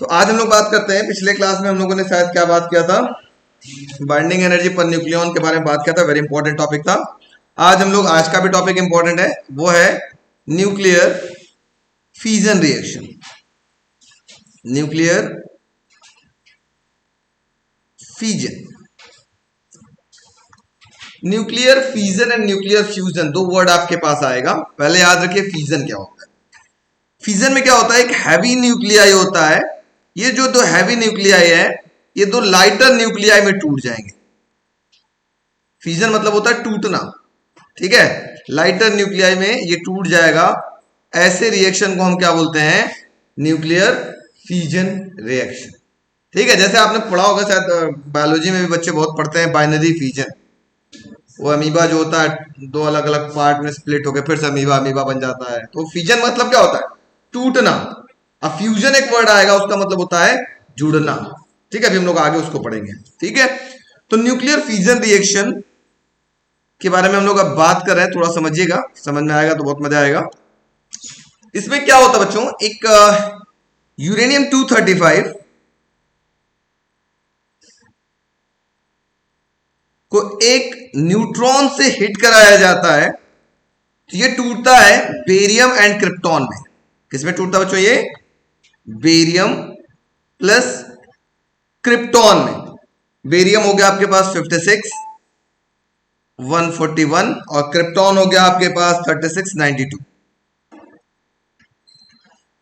तो आज हम लोग बात करते हैं, पिछले क्लास में हम लोगों ने शायद क्या बात किया था, बाइंडिंग एनर्जी पर न्यूक्लियॉन के बारे में बात किया था। वेरी इंपॉर्टेंट टॉपिक था। आज का भी टॉपिक इंपॉर्टेंट है, वो है nuclear fusion reaction. Nuclear fusion, nuclear fusion and nuclear fusion, दो वर्ड आपके पास आएगा। पहले याद रखिए फ्यूजन क्या होता है। फ्यूजन में क्या होता है, एक हैवी न्यूक्लियाई होता है। ये जो दो हैवी न्यूक्लियाई है, ये दो लाइटर न्यूक्लियाई में टूट जाएंगे। फ्यूजन मतलब होता है टूटना, ठीक है। लाइटर न्यूक्लियाई में ये टूट जाएगा। ऐसे रिएक्शन को हम क्या बोलते हैं, न्यूक्लियर फ्यूजन रिएक्शन, ठीक है। जैसे आपने पढ़ा होगा शायद, बायोलॉजी में भी बच्चे बहुत पढ़ते हैं बाइनरी फ्यूजन। वो अमीबा जो होता है दो अलग अलग पार्ट में स्प्लिट होकर फिर से अमीबा बन जाता है। तो फ्यूजन मतलब क्या होता है, टूटना। अब फ्यूजन एक वर्ड आएगा, उसका मतलब होता है जुड़ना, ठीक है। अभी हम लोग आगे उसको पढ़ेंगे, ठीक है। तो न्यूक्लियर फ्यूजन रिएक्शन के बारे में हम लोग अब बात कर रहे हैं। थोड़ा समझिएगा, समझ में आएगा तो बहुत मजा आएगा। इसमें क्या होता है बच्चों, एक यूरेनियम 235 को एक न्यूट्रॉन से हिट कराया जाता है, तो ये टूटता है बेरियम एंड क्रिप्टॉन में। किसमें टूटता है बच्चों, ये बेरियम प्लस क्रिप्टॉन में। बेरियम हो गया आपके पास 56 141 और क्रिप्टॉन हो गया आपके पास 36 92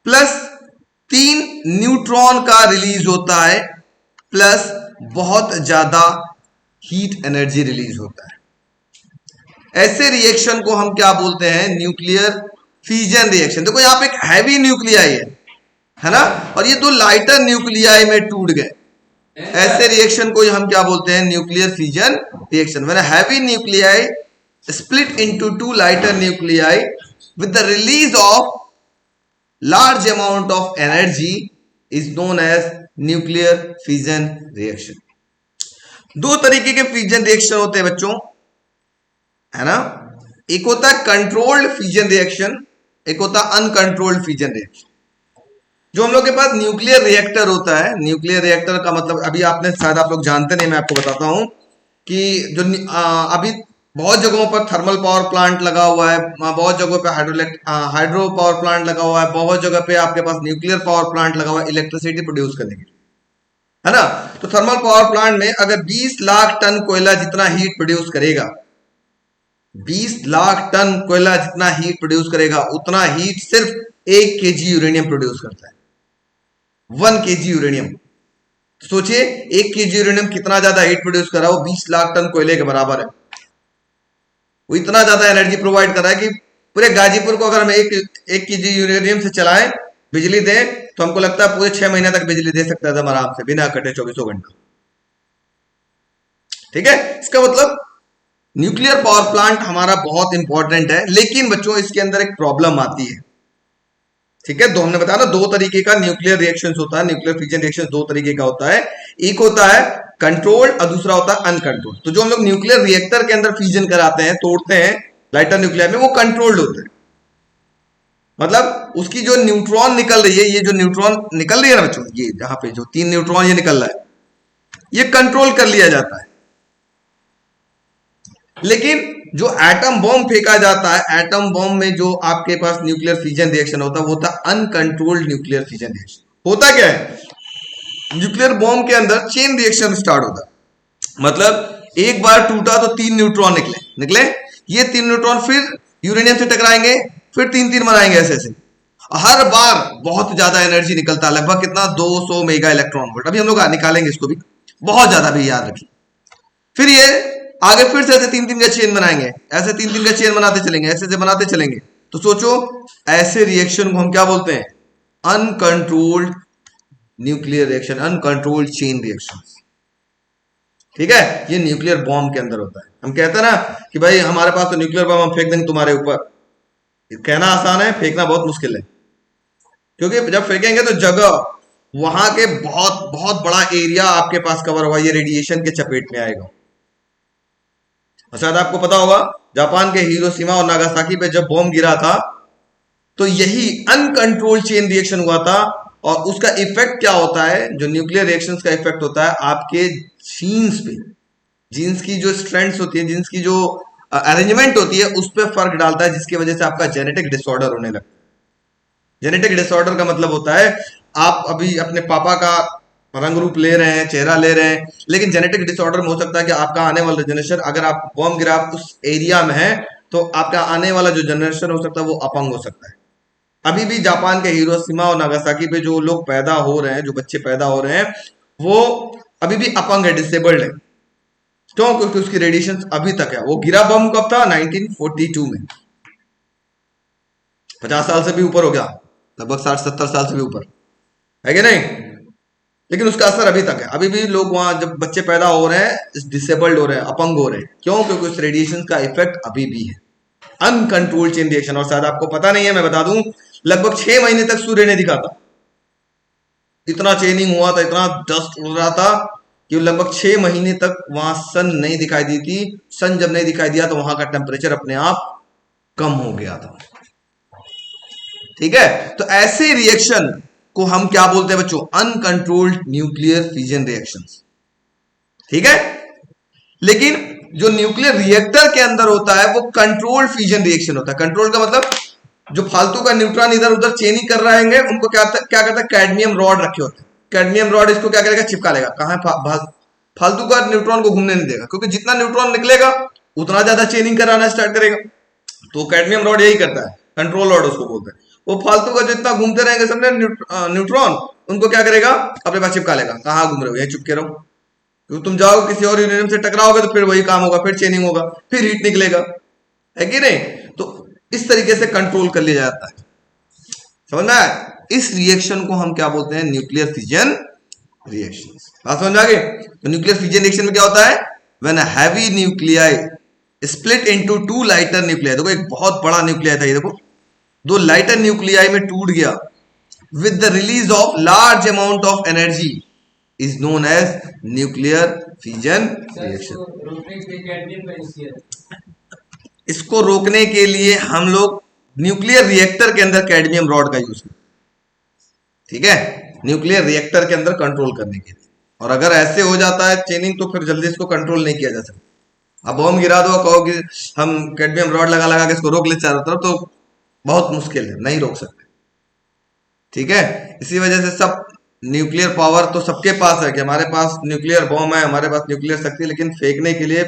प्लस 3 न्यूट्रॉन का रिलीज होता है, प्लस बहुत ज्यादा हीट एनर्जी रिलीज होता है। ऐसे रिएक्शन को हम क्या बोलते हैं, न्यूक्लियर फ्यूजन रिएक्शन। देखो यहाँ पे एक हैवी न्यूक्लियाई है ना, और ये दो लाइटर न्यूक्लियाई में टूट गए। ऐसे रिएक्शन को हम क्या बोलते हैं, nuclear fusion reaction. When heavy nuclei split into two lighter nuclei with the release of large amount of energy is known as nuclear fusion reaction. दो तरीके के फ्यूजन रिएक्शन होते हैं बच्चों, है ना। एक होता है कंट्रोल्ड फ्यूजन रिएक्शन, एक होता है अनकंट्रोल्ड फ्यूजन रिएक्शन। जो हम लोग के पास न्यूक्लियर रिएक्टर होता है, न्यूक्लियर रिएक्टर का मतलब अभी आपने शायद आप लोग जानते नहीं, मैं आपको बताता हूं कि जो अभी बहुत जगहों पर थर्मल पावर प्लांट लगा हुआ है, बहुत जगहों पे हाइड्रो पावर प्लांट लगा हुआ है, बहुत जगह पे आपके पास न्यूक्लियर पावर प्लांट लगा हुआ है इलेक्ट्रिसिटी प्रोड्यूस करने के लिए, है ना। तो थर्मल पावर प्लांट में अगर 20 लाख टन कोयला जितना हीट प्रोड्यूस करेगा, 20 लाख टन कोयला जितना हीट प्रोड्यूस करेगा, उतना हीट सिर्फ 1 केजी यूरेनियम प्रोड्यूस करता है। 1 केजी यूरेनियम, सोचिए 1 केजी यूरेनियम कितना ज्यादा हीट प्रोड्यूस कर रहा है, वो 20 लाख टन कोयले के बराबर है। वो इतना ज्यादा एनर्जी प्रोवाइड कर रहा है कि पूरे गाजीपुर को अगर हम एक केजी यूरेनियम से चलाएं, बिजली दें, तो हमको लगता है पूरे 6 महीने तक बिजली दे सकता है आराम से, बिना कटे 24 घंटा, ठीक है। इसका मतलब न्यूक्लियर पावर प्लांट हमारा बहुत इंपॉर्टेंट है। लेकिन बच्चों इसके अंदर एक प्रॉब्लम आती है, ठीक है। हमने बताया ना, दो तरीके का न्यूक्लियर रिएक्शन होता है, न्यूक्लियर फ्यूजन रिएक्शन दो तरीके का होता है। एक होता है कंट्रोल्ड और दूसरा होता है अनकंट्रोल्ड। तो जो हम लोग न्यूक्लियर रिएक्टर के अंदर फ्यूजन कराते हैं, तोड़ते हैं लाइटर न्यूक्लियर में, वो कंट्रोल्ड होते हैं। मतलब उसकी जो न्यूट्रॉन निकल रही है, ये जो न्यूट्रॉन निकल रही है ना बच्चों, ये जहां पे जो 3 न्यूट्रॉन ये निकल रहा है, ये कंट्रोल कर लिया जाता है। लेकिन जो एटम बॉम्ब फेंका जाता है, एटम बॉम्ब में जो आपके पास न्यूक्लियर फ्यूजन रिएक्शन होता है, वो होता है अनकंट्रोल्ड न्यूक्लियर फ्यूजन रिएक्शन। होता क्या है, न्यूक्लियर बॉम्ब के अंदर चेन रिएक्शन स्टार्ट होता है। मतलब एक बार टूटा तो 3 न्यूट्रॉन निकले, ये 3 न्यूट्रॉन फिर यूरेनियम से टकराएंगे, फिर 3 बनाएंगे, ऐसे हर बार बहुत ज्यादा एनर्जी निकलता है। लगभग कितना, 200 मेगा इलेक्ट्रॉन वोल्ट। अभी हम लोग निकालेंगे इसको भी, बहुत ज्यादा भी याद रखिए। फिर ये आगे फिर से ऐसे 3 का चेन बनाएंगे, ऐसे 3 का चेन बनाते चलेंगे, ऐसे बनाते चलेंगे। तो सोचो ऐसे रिएक्शन को हम क्या बोलते हैं, uncontrolled nuclear reaction, uncontrolled chain reaction, ठीक है। ये न्यूक्लियर बॉम्ब के अंदर होता है। हम कहते हैं ना कि भाई हमारे पास तो न्यूक्लियर बॉम्ब, हम फेंक देंगे तुम्हारे ऊपर। कहना आसान है, फेंकना बहुत मुश्किल है। क्योंकि जब फेंकेंगे तो जगह, वहां के बहुत बहुत बड़ा एरिया आपके पास कवर होगा, ये रेडिएशन के चपेट में आएगा। शायद आपको पता होगा, जापान के हिरोशिमा और नागासाकी पे जब बॉम्ब गिरा था, तो यही अनकंट्रोल्ड चेन रिएक्शन हुआ था और उसका इफेक्ट क्या होता है, जो न्यूक्लियर रिएक्शंस का इफेक्ट होता है आपके जीन्स पे, जीन्स की जो स्ट्रेंथ्स होती है, जीन्स की जो अरेंजमेंट होती है उस पर फर्क डालता है, जिसकी वजह से आपका जेनेटिक डिसऑर्डर होने लगता है। जेनेटिक डिसऑर्डर का मतलब होता है आप अभी अपने पापा का रंग रूप ले रहे हैं, चेहरा ले रहे हैं, लेकिन जेनेटिक डिसऑर्डर में हो सकता है कि आपका आने वाला जनरेशन, अगर आप बॉम्ब गिरा उस एरिया में है तो आपका आने वाला जो जनरेशन हो सकता है वो अपंग हो सकता है। अभी भी जापान के हिरोशिमा और नागासाकी पे जो लोग पैदा हो रहे हैं, जो बच्चे पैदा हो रहे हैं, वो अभी भी अपंग है, डिसेबल्ड है। क्यों? क्योंकि उसकी रेडिएशन अभी तक है। वो गिरा बम कब था? 1942 में। 50 साल से भी ऊपर हो गया, लगभग 60-70 साल से भी ऊपर है कि नहीं? लेकिन उसका असर अभी तक है। अभी भी लोग वहां जब बच्चे पैदा हो रहे हैं डिसेबल्ड हो रहे हैं, अपंग हो रहे हैं। क्यों? क्योंकि उस रेडिएशन का इफेक्ट अभी भी है, अनकंट्रोल्ड चेन रिएक्शन। और शायद आपको पता नहीं है, मैं बता दूं, लगभग 6 महीने तक सूर्य नहीं दिखा था। इतना चेनिंग हुआ था, इतना डस्ट उड़ रहा था कि लगभग 6 महीने तक वहां सन नहीं दिखाई दी थी। सन जब नहीं दिखाई दिया तो वहां का टेम्परेचर अपने आप कम हो गया था। ठीक है, तो ऐसे रिएक्शन को हम क्या बोलते हैं बच्चों? Uncontrolled nuclear fusion reactions. ठीक है, लेकिन जो न्यूक्लियर रिएक्टर के अंदर होता है वो कंट्रोल्ड फ्यूजन रिएक्शन होता है। कंट्रोल का मतलब जो फालतू का न्यूट्रॉन इधर उधर चेनिंग कर रहेंगे उनको क्या करता है? कैडमियम रॉड रखे होते हैं। कैडमियम रॉड इसको क्या करेगा? चिपका लेगा। कहां? फालतू का न्यूट्रॉन को घूमने नहीं देगा, क्योंकि जितना न्यूट्रॉन निकलेगा उतना ज्यादा चेनिंग कराना स्टार्ट करेगा। तो कैडमियम रॉड यही करता है, कंट्रोल रॉड उसको बोलते हैं। वो फालतू का जितना घूमते रहेंगे समझे न्यूट्रॉन, उनको क्या करेगा? अपने पास चिपका लेगा। कहां घूम रहे हो? यही चुपके रहो। क्योंकि तुम जाओ किसी और यूरेनियम से टकराओगे तो फिर वही काम होगा, फिर चेनिंग होगा, फिर हीट निकलेगा, है कि नहीं? तो इस तरीके से कंट्रोल कर लिया जाता है। समझ में आया? इस रिएक्शन को हम क्या बोलते हैं? Nuclear fission reaction. बात समझ में आ गई? तो न्यूक्लियर फिजन रिएक्शन में क्या होता है? When a heavy nuclei split into two lighter nuclei. देखो एक बहुत बड़ा न्यूक्लियाई था, ये देखो दो लाइटर न्यूक्लियाई में टूट गया, with the release of large amount of energy is known as nuclear fission reaction. इसको रोकने के लिए हम लोग न्यूक्लियर रिएक्टर के अंदर कैडमियम रॉड का यूज करते हैं। ठीक है, न्यूक्लियर रिएक्टर के अंदर कंट्रोल करने के लिए। और अगर ऐसे हो जाता है चेनिंग तो फिर जल्दी इसको कंट्रोल नहीं किया जा सकता। अब बम गिरा दो, कहो कि हम कैडमियम रॉड लगा लगा के इसको रोक ले चारों तरफ, तो बहुत मुश्किल है, नहीं रोक सकते। ठीक है, इसी वजह से सब न्यूक्लियर पावर तो सबके पास है कि हमारे पास न्यूक्लियर बॉम्ब है, हमारे पास न्यूक्लियर शक्ति, लेकिन फेंकने के लिए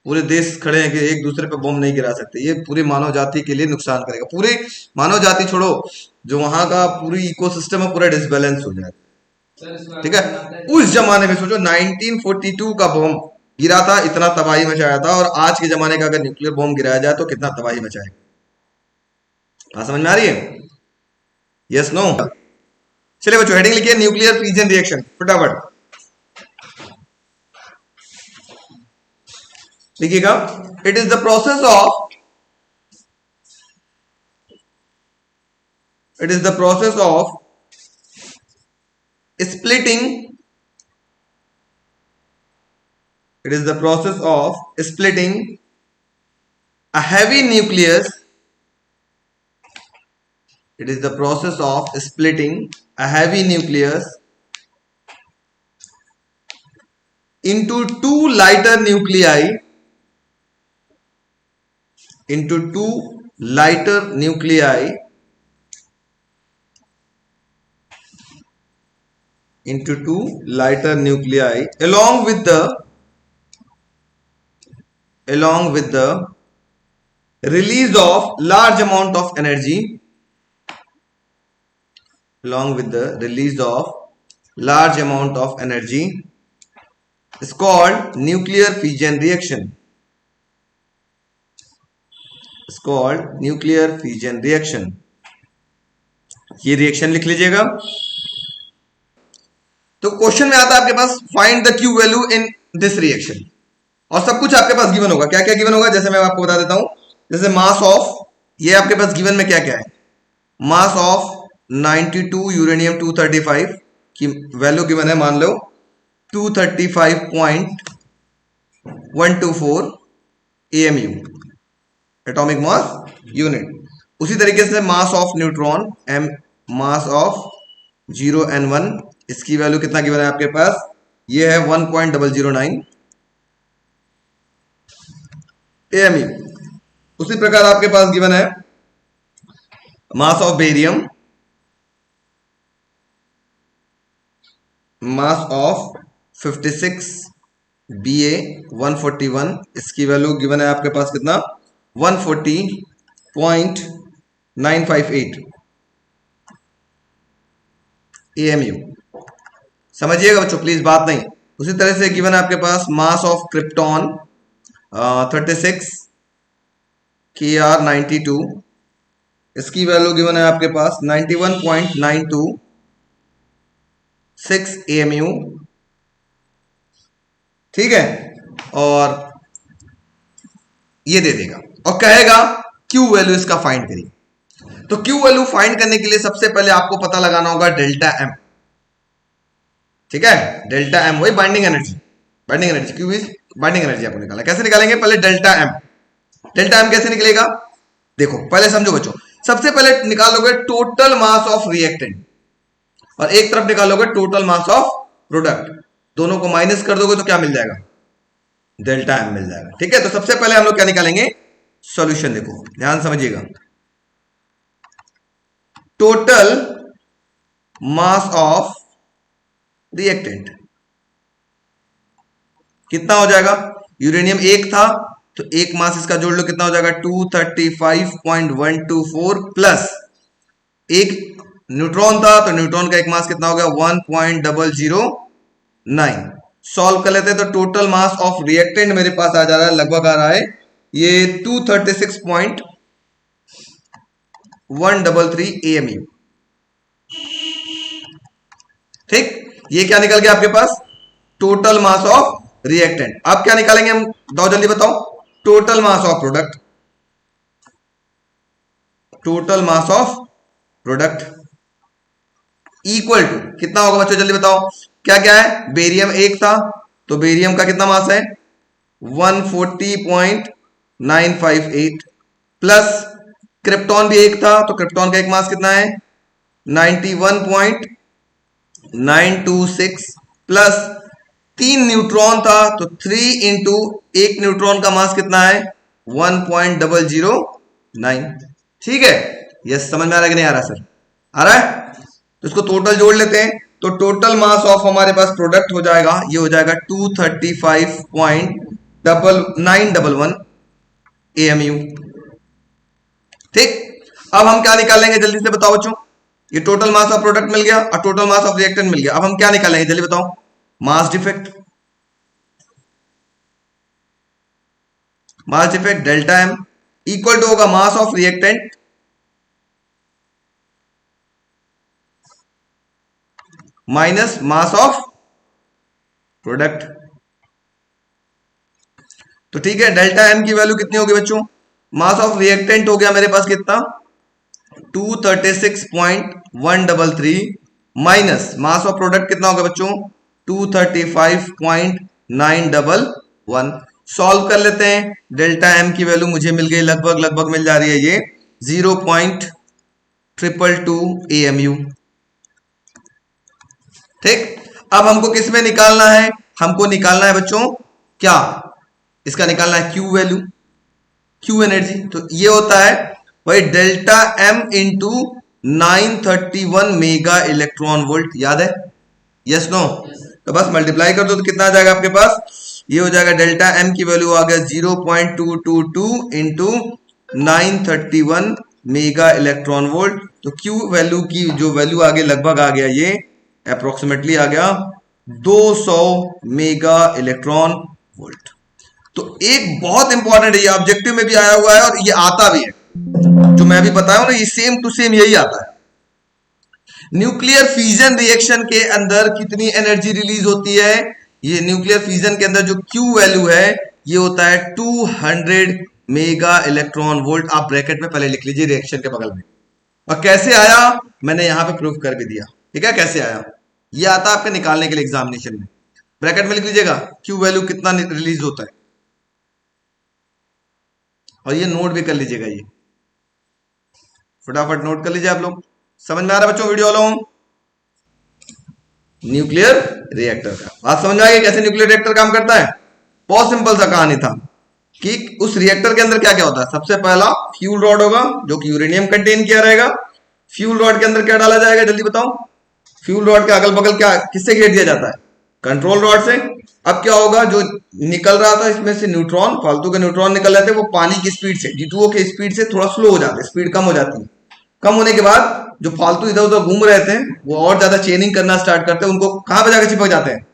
पूरे देश खड़े हैं कि एक दूसरे पे बॉम्ब नहीं गिरा सकते। ये पूरी मानव जाति के लिए नुकसान करेगा। पूरी मानव जाति छोड़ो, जो वहां का पूरी इकोसिस्टम है पूरा डिसबैलेंस हो जाएगा। ठीक है, उस जमाने में सोचो 1942 का बॉम्ब गिरा था, इतना तबाही मचाया था, और आज के जमाने का अगर न्यूक्लियर बॉम्ब गिराया जाए तो कितना तबाही मचाएगा। बात समझ में आ रही है? Yes no? चलिए बच्चों हेडिंग लिखिए न्यूक्लियर फ्यूजन रिएक्शन फटाफट लिखिएगा। It is the process of splitting a heavy nucleus into two lighter nuclei along with the release of large amount of energy is called nuclear fission reaction. ये reaction लिख लीजिएगा। तो question में आता है आपके पास find the Q value in this reaction, और सब कुछ आपके पास गिवन होगा। क्या क्या गिवन होगा? जैसे मैं आपको बता देता हूं, जैसे मास ऑफ, ये आपके पास गिवन में क्या क्या है? मास ऑफ 92 यूरेनियम 235 की वैल्यू गिवन है, मान लो 235.124 AMU एटॉमिक मास यूनिट। उसी तरीके से mass of neutron mass of 0 and 1, इसकी वैल्यू कितना गिवन है आपके पास, ये है 1.009 AMU। उसी प्रकार आपके पास गिवन है mass of barium, mass of 56 BA 141, इसकी वैल्यू गिवन है आपके पास कितना, 140.958 AMU। समझिएगा बच्चों प्लीज, बात नहीं। उसी तरह से गिवन है आपके पास मास ऑफ क्रिप्टॉन 36 KR92, इसकी वैल्यू गिवन है आपके पास 91.926 AMU। ठीक है, और ये दे देगा और कहेगा क्यू वैल्यू इसका फाइंड करिए। तो क्यू वैल्यू फाइंड करने के लिए सबसे पहले आपको पता लगाना होगा डेल्टा एम। ठीक है, डेल्टा एम वही binding energy, binding energy Q is binding energy आपको निकालना। कैसे निकालेंगे, पहले डेल्टा एम। डेल्टा एम कैसे निकलेगा, देखो पहले समझो बच्चों। सबसे पहले निकालोगे टोटल मास ऑफ रिएक्टेंट और एक तरफ निकालोगे टोटल मास ऑफ प्रोडक्ट, दोनों को माइनस कर दोगे तो क्या मिल जाएगा, डेल्टा एम मिल जाएगा। ठीक है, तो सबसे पहले हम लोग क्या निकालेंगे, सॉल्यूशन। देखो ध्यान समझिएगा, टोटल मास ऑफ रिएक्टेंट कितना हो जाएगा, यूरेनियम एक था तो एक मास इसका जोड़ लो, कितना हो जाएगा 235.124 प्लस एक न्यूट्रॉन था तो न्यूट्रॉन का एक मास कितना हो गया 1.009। सॉल्व कर लेते हैं तो टोटल मास ऑफ रिएक्टेंट मेरे पास आ जा रहा है, लगभग आ रहा है ये 236.133 AMU। ठीक, ये क्या निकल गया आपके पास, टोटल मास ऑफ रिएक्टेंट। अब क्या निकालेंगे हम, दो जल्दी बताओ, total mass of product, total mass of product equal to कितना होगा बच्चों, जल्दी बताओ। क्या क्या है, बेरियम एक था तो बेरियम का कितना मास है 140.958 प्लस क्रिप्टॉन भी एक था तो क्रिप्टॉन का एक मास कितना है 91.926 प्लस 3 न्यूट्रॉन था तो 3 इंटू एक न्यूट्रॉन का मास कितना है 1.009। ठीक है, यस, समझ में आ रहा है कि नहीं आ रहा सर, आ रहा है। तो इसको टोटल जोड़ लेते हैं तो टोटल मास ऑफ हमारे पास प्रोडक्ट हो जाएगा, ये हो जाएगा 235.911 AMU। ठीक, अब हम क्या निकालेंगे जल्दी से बताओ बच्चों, ये टोटल मास ऑफ प्रोडक्ट मिल गया और टोटल मास ऑफ रिएक्टेंट मिल गया। अब हम क्या निकालेंगे जल्दी बताओ, mass defect. Mass defect delta M equal to होगा mass of reactant minus mass of product. तो ठीक है, डेल्टा एम की वैल्यू कितनी होगी बच्चों, मास ऑफ रिएक्टेंट हो गया मेरे पास कितना 236.133 माइनस मास ऑफ प्रोडक्ट कितना होगा बच्चों 235.911। सॉल्व कर लेते हैं, डेल्टा एम की वैल्यू मुझे मिल गई, लगभग मिल जा रही है ये 0.222 AMU। ठीक, अब हमको किस में निकालना है, हमको निकालना है बच्चों क्या, इसका निकालना है क्यू वैल्यू, क्यू एनर्जी। तो ये होता है भाई delta M into 931 mega electron volt, याद है, यस नो। तो बस मल्टीप्लाई कर दो तो कितना आ जाएगा आपके पास, ये हो जाएगा डेल्टा एम की वैल्यू आ गया 0.222 इंटू 931 मेगा इलेक्ट्रॉन वोल्ट। तो क्यू वैल्यू की जो वैल्यू आगे लगभग आ गया ये अप्रोक्सीमेटली आ गया 200 मेगा इलेक्ट्रॉन वोल्ट। तो एक बहुत इंपॉर्टेंट है, ये ऑब्जेक्टिव में भी आया हुआ है और ये आता भी है, जो मैं भी बताया हूं ना, ये सेम टू सेम यही आता है। न्यूक्लियर फ्यूजन रिएक्शन के अंदर कितनी एनर्जी रिलीज होती है, ये न्यूक्लियर फ्यूजन के अंदर जो क्यू वैल्यू है ये होता है 200 मेगा इलेक्ट्रॉन वोल्ट। आप ब्रैकेट में पहले लिख लीजिए रिएक्शन के बगल में, और कैसे आया मैंने यहां पे प्रूफ कर भी दिया। ठीक है, कैसे आया ये आता है आपके निकालने के लिए एग्जामिनेशन में, ब्रैकेट में लिख लीजिएगा क्यू वैल्यू कितना रिलीज होता है, और ये नोट भी कर लीजिएगा, ये फटाफट नोट कर लीजिए आप लोग। समझ में आ रहा है बच्चों वीडियो वालों? न्यूक्लियर रिएक्टर का बात समझ में आ गई कैसे न्यूक्लियर रिएक्टर काम करता है? बहुत सिंपल सा कहानी था कि उस रिएक्टर के अंदर क्या क्या होता है। सबसे पहला फ्यूल रॉड होगा जो कि यूरेनियम कंटेन किया रहेगा। फ्यूल रॉड के अंदर क्या डाला जाएगा जल्दी बताओ? फ्यूल रॉड के अगल बगल क्या किससे घेर दिया जाता है? कंट्रोल रॉड से। अब क्या होगा, जो निकल रहा था इसमें से न्यूट्रॉन, फालतू के न्यूट्रॉन निकल रहे थे, वो पानी की स्पीड से G2O के स्पीड से थोड़ा स्लो हो जाते हैं, स्पीड कम हो जाती है। कम होने के बाद जो फालतू इधर उधर घूम रहे थे वो और ज्यादा चेनिंग करना स्टार्ट करते हैं, उनको कहां पे जाकर चिपक जाते हैं?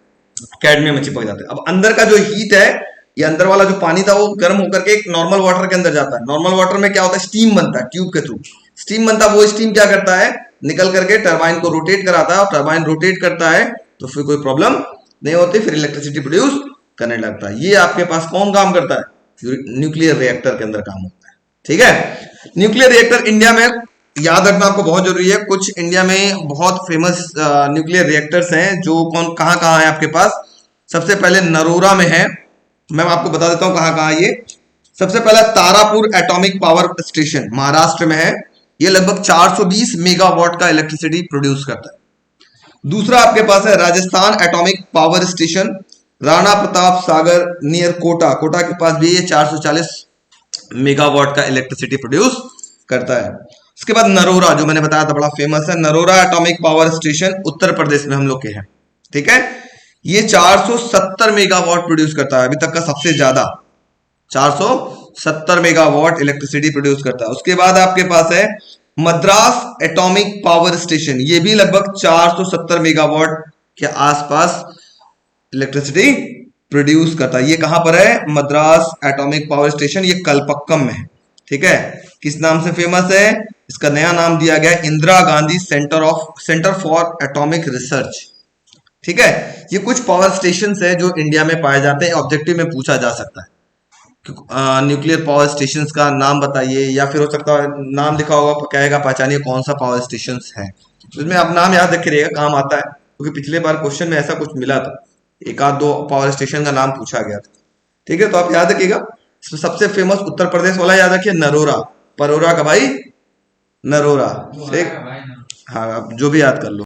कैडमियम में चिपक जाते हैं। अब अंदर का जो हीट है, ये अंदर वाला जो पानी था वो गर्म होकर के एक नॉर्मल वाटर के अंदर जाता है। नॉर्मल वाटर में क्या होता है? स्टीम बनता है ट्यूब के थ्रू। स्टीम बनता है, वो स्टीम क्या करता है? निकल करके टरबाइन को रोटेट कराता है, और टरबाइन रोटेट करता है तो फिर कोई प्रॉब्लम नहीं होती, फिर इलेक्ट्रिसिटी प्रोड्यूस करने लगता है। ये आपके पास कौन काम करता है? न्यूक्लियर रिएक्टर के अंदर काम होता है। ठीक है, न्यूक्लियर रिएक्टर इंडिया में याद रखना आपको बहुत जरूरी है। कुछ इंडिया में बहुत फेमस न्यूक्लियर रिएक्टर्स हैं जो कहां कहां है आपके पास। सबसे पहले नरोरा में है, मैं आपको बता देता हूं कहां कहां ये। सबसे पहला Tarapur atomic power station Maharashtra में है, ये लगभग 420 मेगावाट का इलेक्ट्रिसिटी प्रोड्यूस करता है। दूसरा आपके पास है Rajasthan atomic power station, Rana Pratap Sagar near Kota, Kota के पास भी ये 440 मेगावाट का इलेक्ट्रिसिटी प्रोड्यूस करता है। उसके बाद नरोरा जो मैंने बताया था बड़ा फेमस है, Narora atomic power station Uttar Pradesh में हम लोग के हैं। ठीक है, ये 470 मेगावाट प्रोड्यूस करता है, अभी तक का सबसे ज्यादा 470 मेगावाट इलेक्ट्रिसिटी प्रोड्यूस करता है। उसके बाद आपके पास है मद्रास एटॉमिक पावर स्टेशन, ये भी लगभग 470 मेगावाट के आसपास इलेक्ट्रिसिटी प्रोड्यूस करता है। ये कहां पर है? मद्रास एटॉमिक पावर स्टेशन, ये कलपक्कम में है। ठीक है, किस नाम से फेमस है? इसका नया नाम दिया गया Indira Gandhi centre for atomic research. ठीक है, ये कुछ पावर स्टेशन है जो इंडिया में पाए जाते हैं, ऑब्जेक्टिव में पूछा जा सकता है। न्यूक्लियर पावर स्टेशन का नाम बताइए, या फिर हो सकता है नाम लिखा होगा, कहेगा पहचानिए कौन सा पावर स्टेशन है। इसमें आप नाम याद रखे रहिएगा, काम आता है, क्योंकि पिछले बार क्वेश्चन में ऐसा कुछ मिला था, एक आध दो पावर स्टेशन का नाम पूछा गया था। ठीक है, तो आप याद रखिएगा। सबसे फेमस उत्तर प्रदेश वाला याद रखिए, नरोरा, परोरा का भाई नरोरा। ठीक, हाँ, आप जो भी याद कर लो।